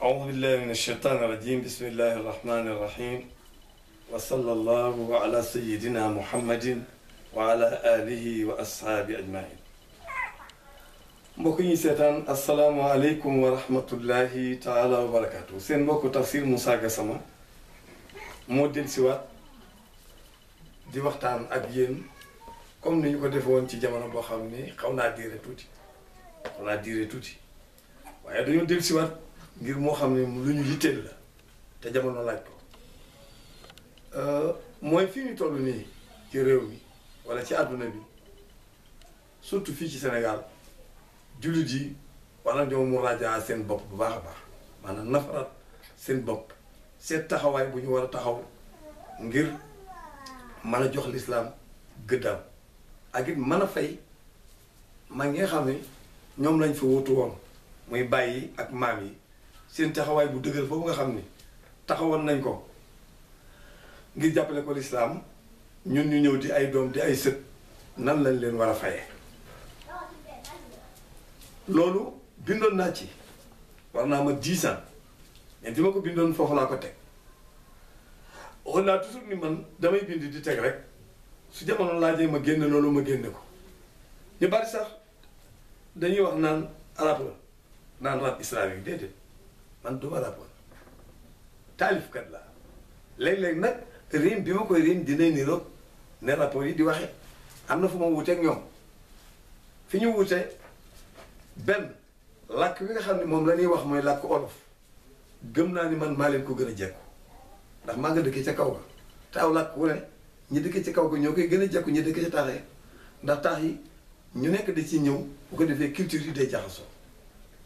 أعوذ بالله من الشيطان الرجيم بسم الله الرحمن الرحيم وصلى الله على سيدنا محمد وعلى آله وأصحابه أجمعين. mbokk yi seetaan asalaamaaleykum wa rahmatullahi taala wa barakaatu seen mbokku Tafsir Moussa Gassama moo dellusiwaat di waxtaan ak yéen comme ni ñu ko defoon ci jamono boo xam ni xaw naa diire tuuti waaye dañoo dellusiwaat ngir moo xam ne lu ñu yitteel la te jamono laaj ko mooy fii ñu toll nii ci réew mi wala ci àdduna bi surtout fii ci Sénégal jullit yi wala ñoom mu raajaa seen bopp bu baax a baax maanaam nafaraat seen bopp seet taxawaay bu ñu war a taxaw ngir mën a jox lislaam gëddaam ak it mën a fay mag ñi nga xam ne ñoom lañ fa wutu woon muy bàyyi ak maam yi seen taxawaay bu dëgër foofu nga xam ni taxawoon nañ ko ngir jàppale ko lislaam ñun ñu ñëw di ay doom di ay sët nan lañ leen war a fayee loolu bindoon naa ci war naa ma 10 ans mais bi ma ko bindoon foofu laa ko teg waxoon naa toujours ni man damay bind di teg rek su jamono laajee ma génne loolu ma génne ko ñu bari sax dañuy wax naan arab la naan rap islamique déedéet man duma rapport taalifkat la léeg-léeg nag riim bi ma koy riim dina niroog ne rapport yi di waxe am na fu ma wuteeg ñoom fi ñu wute benn làkk bi nga xam ne moom la ñuy wax mooy làkk olof gëm naa ni man maa leen ko gën a jekku ndax maa nga dëkkee ca kaw ga te aw làkk wu ne ñi dëkkee ci kaw ga ñoo koy gën a jekku ñi dëkkee ci taax yi ndax taax yi ñu nekk da ci ñëw bu ko defee culture yi day jaxasoo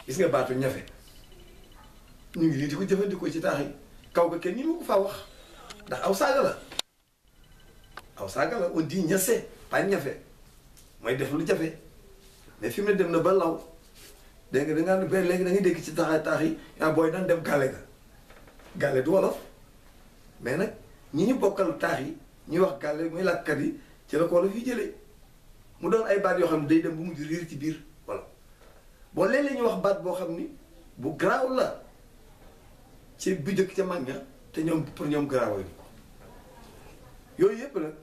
gis nga baatu ñafe ñu ngi lii di ko jëfandikoo ci taax yi kaw ga kenn ñi ma ko faa wax ndax aw saaga la on dit ñase pas ñafe mooy def lu jafe mais fi mu ne dem na ba law dégg nga dangaa ba léegi da ngay dégg ci taax yi yaa booy nan dem gàlle du wolof mais nag ñi ñu bokkal taax yi ñuy wax gàlle muy làkkat yi ci la ko wolof yi jëlee mu doon ay baat yoo xam ne day dem bu mujj riir ci biir wala boo léeg-léeg ñu wax baat boo xam ni bu garaaw la ci bu jëkk ca mag ña te ñoom pour ñoom garaawal ko yooyu yëpp nag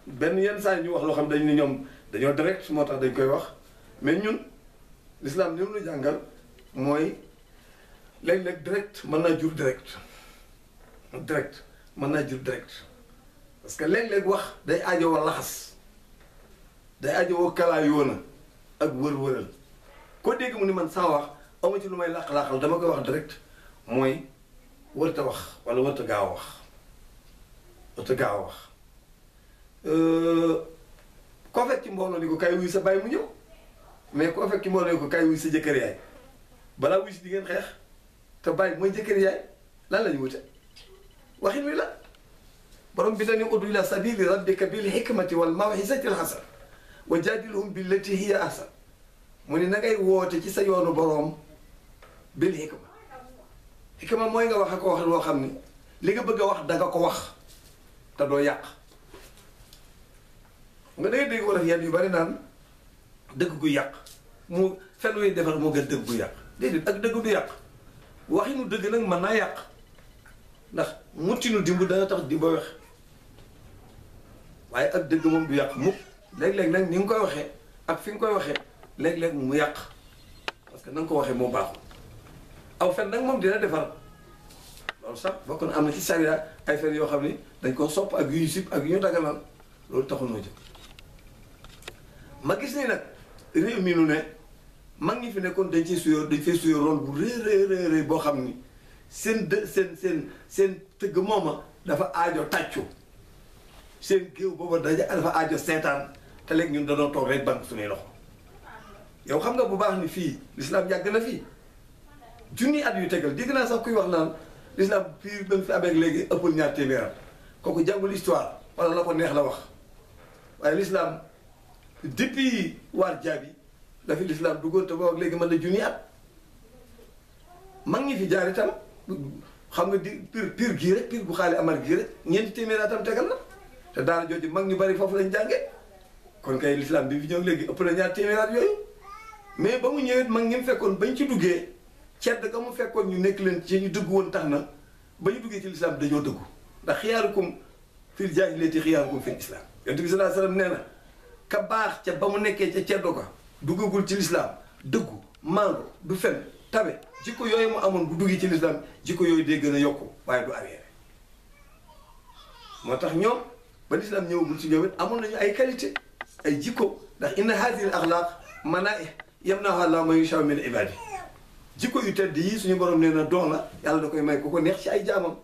benn yenn saa yi ñu wax loo xam dañu ne ñoom dañoo direct moo tax dañ koy wax mais ñun l'islam ni mu la jàngal mooy léeg-léeg direct mën naa jur direct mën naa jur direct parce que léeg-léeg wax day aajowoo laxas day aajowoo kalaayoona ak wër-wëral koo dégg mu ni man saa wax amu ci lu may làq-làqal dama koy wax direct mooy wërta wax wala wërta gaaw a wax koo fekk ci mbooloo ni ko kay wuy sa bàyyi mu ñëw mais koo fekk ci mbooloo ni ko kay wuy sa jëkkër yaay balaa wuy si di ngeen xeex te bàyyi mooy jëkkër yaay lan la ñu wute waxin wi la borom bi dañu ud'u ila sabili rabbika bil hikmati wal maw'izati al hasana wa jadilhum billati hiya ahsan mu ni na ngay woote ci sa yoonu boroom bil hikma mooy nga wax ak wax loo xam ni li nga bëgg a wax danga ko wax te doo yàq nga dangay dégg wala yenn yu bari naan dëgg gu yàq mu fen wuy defar moo gën dëgg gu yàq déedéet ak dëgg du yàq waxinu dëgg nag mën naa yàq ndax muttinu dimb dana tax di ba wex waaye ak dëgg moom du yàq mukk léeg-léeg nag ni nga koy waxee ak fi nga koy waxee léeg-léeg mu yàq parce que na nga ko waxee moo baaxul aw fen nag moom dina defar loolu sax bokk na am na ci sariya ay fen yoo xam ni dañ ko sopp ak yu ñu sib ak yu ñu daganal loolu taxul noo jóg ma gis ni nag réew mi nu ne mag ñi fi nekkoon dañ fay suyoo rôle bu rëy boo xam ni seen tëgg mooma dafa aajo tàccu seen géew booba dafa aajo seetaan te léegi ñun dañoo toog rek banque suñuy loxo yow xam nga bu baax ni fii l'islam yàgg na fii junni at yu tegal dégg naa sax kuy wax naan l'islam fii ba mu fi amee léegi ëppul 2 téeméer kooku jàngul histoire wala la ko neex la wax waaye l'islam depuis waar jaabi la fi l'islam duggoon te boobu léegi mën na junni at mag ñi fi jaar itam xam nga di pire gii rek pire bu xaali amar gii rek 4 téeméer atam tegal na te daara jooju mag ñu bari foofu lañ jàngee kon kay l'islam bi fi ñëw léegi ëpp na 2 téeméer at yooyu mais ba mu ñëwee mag ñi mu fekkoon bañ ci duggee cedd ga mu fekkoon ñu nekk leen ci ñu dëgg woon tax na ba ñu duggee ci lislaam dañoo dëggu ndax xiyaarukum fil jaahiliyyati xiyaarukum fil islam yonent bi sallallahu alayhi wasallam nee na ka baax ca ba mu nekkee ca ceddo ko duggagul ci lislaam dëggu maango du fen tabe jikko yooyu mu amoon bu duggee ci lislaam jikko yooyu day gën a yokku waaye du arrière moo tax ñoom ba lislaam ñëwagul ci ñoom it amoon nañu ay qualité ay jikko ndax inna haadihi al axlaaq manaa'i yamna'uhaa Allaahu man yashaa'u min ibaadihi jikko yu tedd yi suñu borom nee na doon la yàlla da koy may ku ko neex ci ay jaamam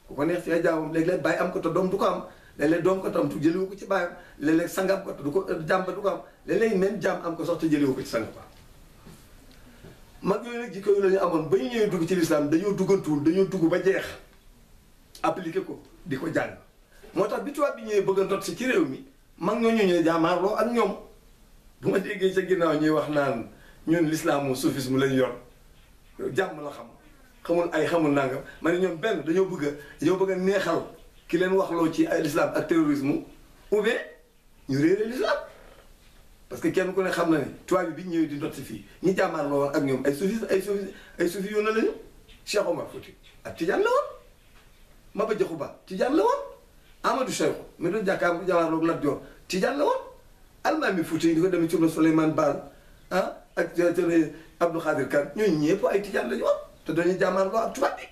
ku ko neex ci ay jaamam léeg-léeg bàyyi am ko te doom du ko am léeg-léeg doom ko tam tu jëliwu ko ci bàyyam léeg-léeg sangam ko te du ko jàmm ba du ko am léeg-léeg même jaam am ko sax te jëliwu ko ci sang ba mag yooyu nag jikko yu la ñu amoon ba ñu ñëwee dugg ci lislaam dañoo duggantuwul dañoo dugg ba jeex appliqué ko di ko jàng moo tax bi tubaab bi ñëwee bëgg a ndot si ci réew mi mag ñoo ñëwee jaamaarloo ak ñoom bu ma déggee ca ginnaaw ñuy wax naan ñun lislaamu soufisme lañ yor jàmm la xam xamul ay xamul nangam ma ne ñoom benn dañoo bëgg a neexal ki leen waxloo ci ay l'islam ak terrorisme ou bien ñu réere l'islam parce que kenn ku ne xam na ne tubaab bi ñëwee di ndot si fii ñi jàmmaarloo woon ak ñoom ay sufi yoon na lañu Cheikh Omar Fouti ak Tijaan la woon Maba Jaxu Ba Tijaan la woon Amadou Cheikh mi doon jàmmaarloo ak Lat Joor Tijaan la woon Almaami Fouti di ko demee ci Souleymane Baal ah ak Abdou Khadir Kan ñooñu ñëpp ay Tijaan lañu woon te dañuy jàmmaarloo ak tubaab bi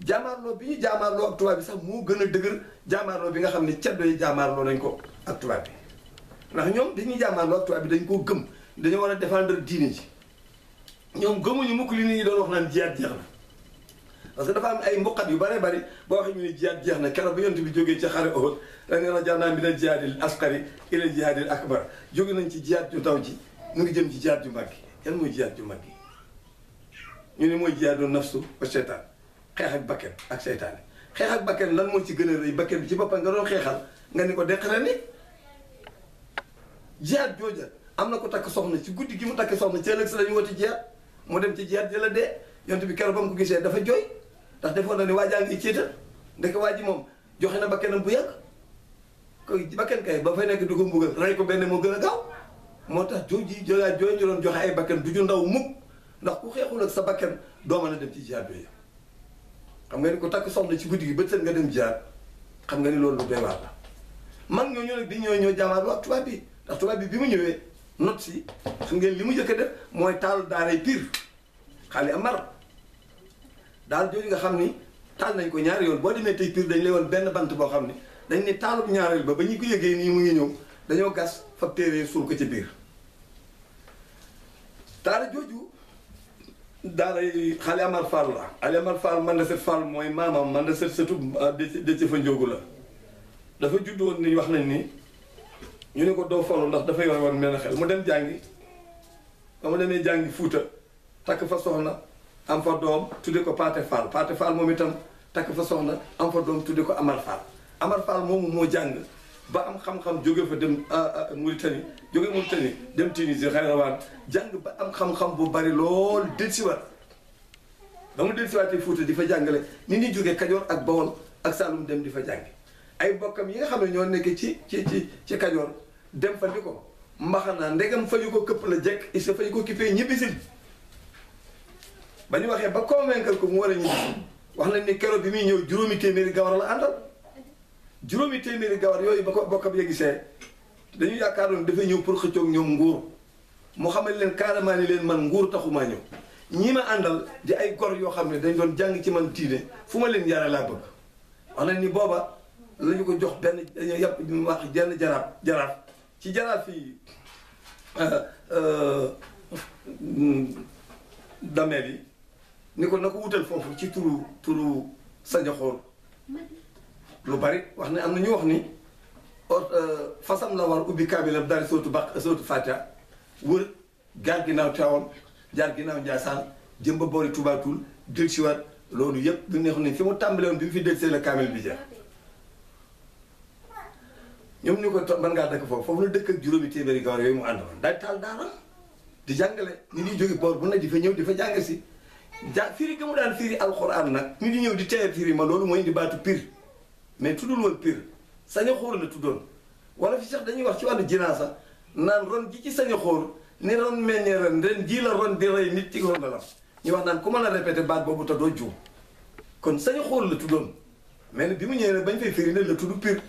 jaamaarloo bi ñu jaamaarloo ak tubaab bi sax moo gën a dëgër jaamaarloo bi nga xam ne ceddo yi jaamaarloo nañ ko ak tubaab bi ndax ñoom dañuy jaamaarloo ak tubaab bi dañ koo gëm dañoo war a défendre diine ji ñoom gëmuñu mukk li nit ñi doon wax naan jiyaat jeex na parce que dafa am ay mbuqat yu bare bari boo waxee ñu ne jiyaat jeex na keroog ba yonent bi jógee ci xare Uhud da nga raja'naa mina jihaadil asghari ila jihaadil akbar jóge nañ ci jiyaat ju ndaw ji ñu ngi jëm ci jiyaat ju mag gi yan mooy jiyaat ju mag gi ñu ne mooy jihaadu nafsu wa seytaan xeex ak bakken ak seytaane xeex ak bakken lan moo ci gën a rëy bakken bi ci boppam nga doon xeexal nga ni ko deqare ni jihaat jooja am na ko takk soxna ci guddi gi mu takk soxna ci ëllëg si la ñu woti jihaat mu dem ci jihaat jëla dee yonent bi keroog ba mu ko gisee dafa jooy ndax defoon na ne waajaa ngi céetal ndeke waa ji moom joxe na bakkenam bu yàgg koy bakken kay ba fay nekk du ko mbugal rey ko benn moo gën a gaaw moo tax jooji jooyaa jooy ñu doon joxe ay bakken du ñu ndaw mukk ndax ku xeexul ak sa bakken doo mën a dem ci jihaat yooyu xam nga ni ko takk soxna ci guddi gi bët seen nga dem jihaat xam nga ni loolu lu doy waar la mag ñooñu nag bi ñoo jaamaarloo ak tubaab bi ndax tubaab bi mu ñëwee not si xam ngeen li mu njëkk a def mooy taal daaray Pire xaali amar daal jooju nga xam ni taal nañ ko ñaari yoon boo demee tey Pire dañ lay woon benn bant boo xam ni dañ ne taalub ñaareel ba ñu ko yëgee nii mu ngi ñëw dañoo gas fa téere suul ko ci biir daara jooju daara xaali amar Fall la xaali amar Fall man da set Fall mooy maamam man da set sëtu de fa njóogu la dafa juddoon ni wax nañ ni ñu ne ko doo falu ndax dafa yor woon mel xel mu dem jàngi ba mu demee jàngi Fuuta takk fa soxna am fa doom tudde ko Paate Fall moom itam takk fa soxna am fa doom tudde ko Amar Fall moomu moo jàng ba am xam-xam jóge fa dem Mauritanie dem Tunisie Xayrawaan jàng ba am xam-xam bu bari lool dellusiwaat ba mu dellusiwaatee Fuuta di fa jàngale nit ñi jógee Kajoor ak Bawol ak Saalum dem di fa jàngi ay bokkam yi nga xam ne ñoo nekk ci Kajoor dem fa di ko mbaxanaa ndegam fa ñu ko këpp la jekk il fa ñu ko kippee ñibbisil ba ñu waxee ba convaincre ko mu war a ñibbisi wax nañ ni keroog bi muy ñëw juróomi téeméeri gawar la àndal juróomi téeméeri gawar yooyu ba ko bokkam ya gisee dañu yaakaaroon dafay ñëw pour xëccoog ñoom nguur mu xamal leen carrément ni leen man nguur taxumaa ñëw ñii ma àndal di ay gor yoo xam ne dañ doon jàng ci man tiine fu ma leen yare laa bëgg wax nañ ni booba la ñu ko jox benn dañoo yàpp wax jenn jaraaf ci jaraaf yi dameel yi ni ko na ko wutal foofu ci turu Sañaxoor lu bari wax ne am na ñu wax ni fasam la war ubbi kaamil dari sootu Fatiha wër jaar ginnaaw Tiwaawan jaar ginnaaw Njaasaan jëm ba boori Tuubaa Tuul del siwaat loolu yëpp du neex ni fi mu tàmbale woon bi mu fi del see la kaamil bi jeex ñoom ñu ko mën ngaa dëkk foofu la dëkk ak juróomi téeméeri gawar yooyu mu àndoon daal taal daara di jàngale nit ñi jóge boor bu ne di fa ñëw di fa jàng si firi ga mu daan firi alxuraan nag nit ñi ñëw di teye firi ma loolu mooy indi baatu Pire mais tuddul woon Pire Sañaxoor la tuddoon wala fi sax dañuy wax ci wàllu jinaasa naan ron ji ci Sañaxoor ni ron meññee ren jii la ron di rey nit ci ron la ñu wax naan ku mën a répété baat boobu te doo juum kon sañu xool la tuddoon mais nag bi mu ñëwee nag bañ fay firi ne la tudd Pire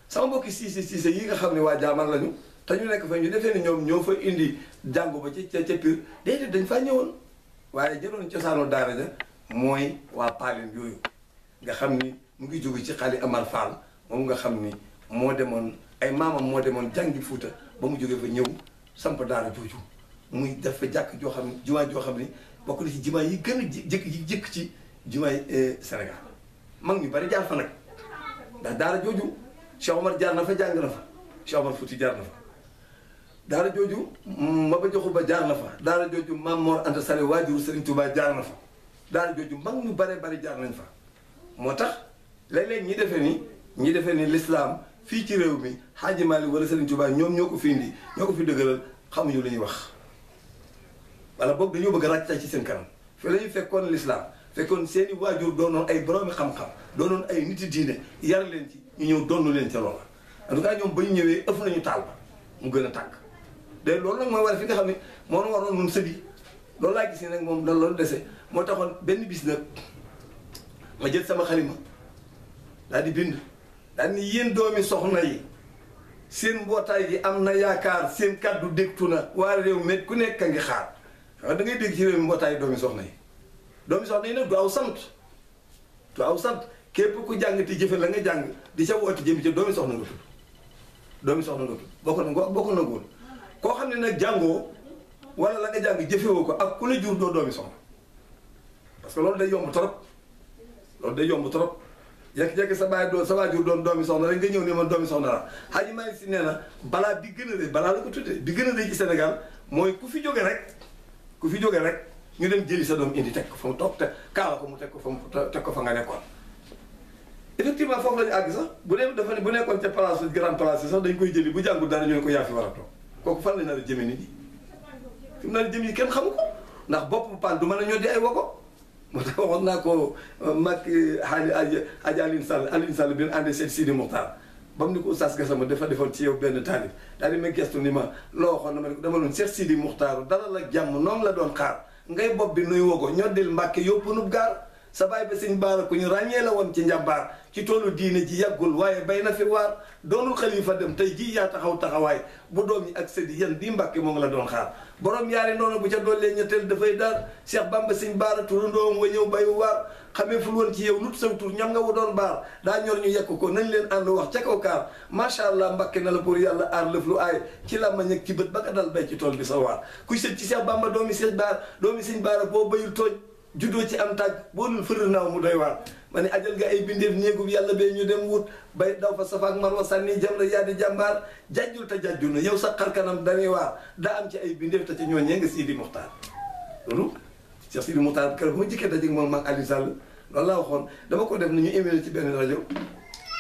sama mbokki siise yi nga xam ne waa jaamal lañu te ñu nekk fa ñu defee ni ñoom ñoo fa indi jàngu ba ca Pire déedéet dañ faa ñëwoon waaye jëloon cosaanu daara ja mooy waa Paalin yooyu nga xam ni mu ngi jóge ci xali Amar Fall moom nga xam ni moo demoon ay maamam moo demoon jàngi Fuuta ba mu jógee fa ñëw samp daara jooju muy def fa jàkk joo xam ne jumaa joo xam ni bokk na ci jumaa yi gën a jëkk ci jumaay Sénégal mag ñu bari jaar fa nag ndax daara jooju Cheikh Omar jaar na fa jàng na fa Cheikh Omar Fouti jaar na fa daara jooju Maba Jaxu Ba jaar na fa daara jooju Maam Mor Anta Sali waajuru Serigne Touba jaar na fa daara jooju mag ñu bare bari jaar nañ fa moo tax léeg-léeg ñi defee ni l'islam fii ci réew mi Hadji Malick wala Serigne Touba ñoom ñoo ko fi indi ñoo ko fi dëgëral xamuñu li ñuy wax wala boog dañoo bëgg a ràcc ci seen kanam fi la ñu fekkoon l'islam fekkoon seeni waajur doonoon ay boroomi xam-xam doonoon ay niti diine yar leen ci ñu ñëw donnu leen ca loola en tout cas ñoom ba ñu ñëwee ëff nañu taal ba mu gën a tàkk de loolu nag mooy war fi nga xam ne moo nu waroon nun sëdi loolu laa gis ni nag moom da loolu dese moo taxoon benn bis nag ma jël sama xalima daal di bind daal ni yéen doomi soxna yi seen mbootaay gi am na yaakaar seen kàddu dégtu na waa réew mi ku nekk a ngi xaar da ngay dégg ci réew mi mbootaay doomi soxna yi doomi soxna yi nag du aw sant képp ku jàng ti jëfe la nga jàng di ca woote jëm ca doomi soxna nga tudd boo ko nanguwul koo xam ne nag jàngoo wala la nga jàng jëfewoo ko ak ku la jur doo doomi soxna parce que loolu day yomb trop jekki-jekki sa waajur doon doomi soxna rek nga ñëw ne man doomi soxna la Hadji Malick Sy nee na balaa bi gën a rëy balaa la ko tuddee bi gën a rëy ci Sénégal mooy ku fi jóge rek ñu dem jëli sa doom indi teg ko fa mu toog te kaala ko mu teg ko fa nga nekkoon effectivement foofu la ñu àgg sax bu nekkoon ca place grand place sax dañ koy jëli bu jàngul dara ñu ne ko yaa fi war a toog kooku fan la nar a jëme nit ñi fi mu nar a jëm yi kenn xamu ko ndax bopp paan du mën a ñoo di ay woko moo tax waxoon naa ko mag Hadji Alioune Sall bi ñu àndee seet Sidi Mokhtar ba mu ni ko Oustaz Gassama dafa defoon ci yow benn taalib daal di ma gestu ni ma loo waxoon na ma ne ko dama doon seet Sidi Mokhtar dara la jàmm noonu la doon xaar ngay bopp bi nuy wogo ñoddil Mbàkke yóbbu nub gaar sa baay ba sëñ Baara ku ñu ràññee la woon ci njàmbaar ci toolu diine ji yàggul waaye bay na fi waar doonul xalifa dem tey jii yaa taxawaay bu doom yi ak sëdi yan bii Mbàkke moo ngi la doon xaar borom yaari noonu bu ca dollee ñetteel dafay daar Cheikh Bamba sëñ Baara turandoom wa ñëw bayu waar xamee ful woon ci yow lut saw tur ñam nga wu doon baar daa ñor ñu yekk ko nañ leen ànd wax ca kaw kaar macha allah Mbàkke na la pour yàlla aar lëf lu aay ci làmmañ ak ci bët ba nga dal bay ci tool bi sa waar kuy sët ci Cheikh Bamba doomi sëñ Baara boo bayul tooñ juddoo ci am tàgg boo dul fërër naaw mu doy waar ma ne ajal nga ay bindeef néegub yàlla bee ñu dem wut bay daw fa safaak marwa sànni jam la yaa di jàmbaar jajjul te jajjul na yow sa xarkanam dañuy waar daa am ci ay bindeef te ci ñoo ñee nga Sidi Mokhtar loolu Cheikh Sidi Mokhtar kër bu ma jikkee dajeeg moom maag Aliou Sall loolu laa waxoon dama ko def ni ñu émile ci benn rajo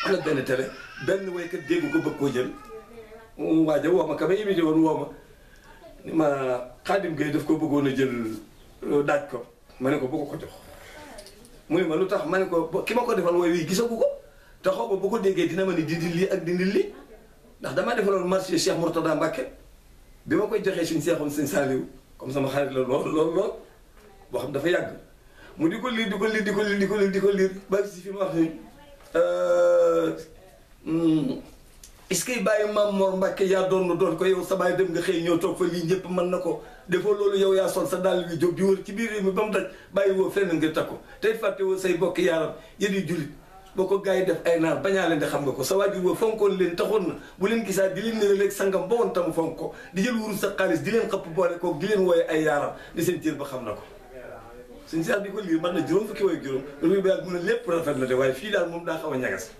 wala benn télé benn waykat dégg ko bëgg koo jël waaja woo ma ka ma imité woon woo ma ni ma Khadim Gueye daf ko bëggoon a jël daaj ko ma ne ko bu ko jox mu ne ma lu tax ma ne ko ki ma ko defal wooy wi gisagu ko te xaw ma bu ko déggee dina ma ni dindi lii ak dindi lii ndax damaa defaloon marché Cheikh Mourtada Mbacké bi ma koy joxee suñ seexoon sëñ Saliou comme sama xarit la lool boo xam dafa yàgg mu di ko liir ba si fi ma wax ni est-ce que bàyyi Maam Mor Mbacké yaa doon ko yow sa baay dem nga xëy ñëw toog fa lii ñëpp mën na ko defoo loolu yow yaa sol sa dàll wi jóg di wër ci biir réew mi ba mu daj bàyyi woo fenn nga takk ko tey fàtte woo say bokk yaaram yéen jullit boo ko gars yi def ay naar bañaa leen di xam nga ko sa waajur woo fonkoon leen taxoon na bu leen gisaa di leen nira léeg sangam ba woon tamu fonk ko di jël wurus sa xaalis di leen xëpp boole ko di leen wooye ay yaaram di seen cër ba xam na ko suñ seex di ko liir man na juróom fukki wooy juróom ruy ba yàgg mun a lépp rafet na de waaye fii daal moom daa xaw a ñagas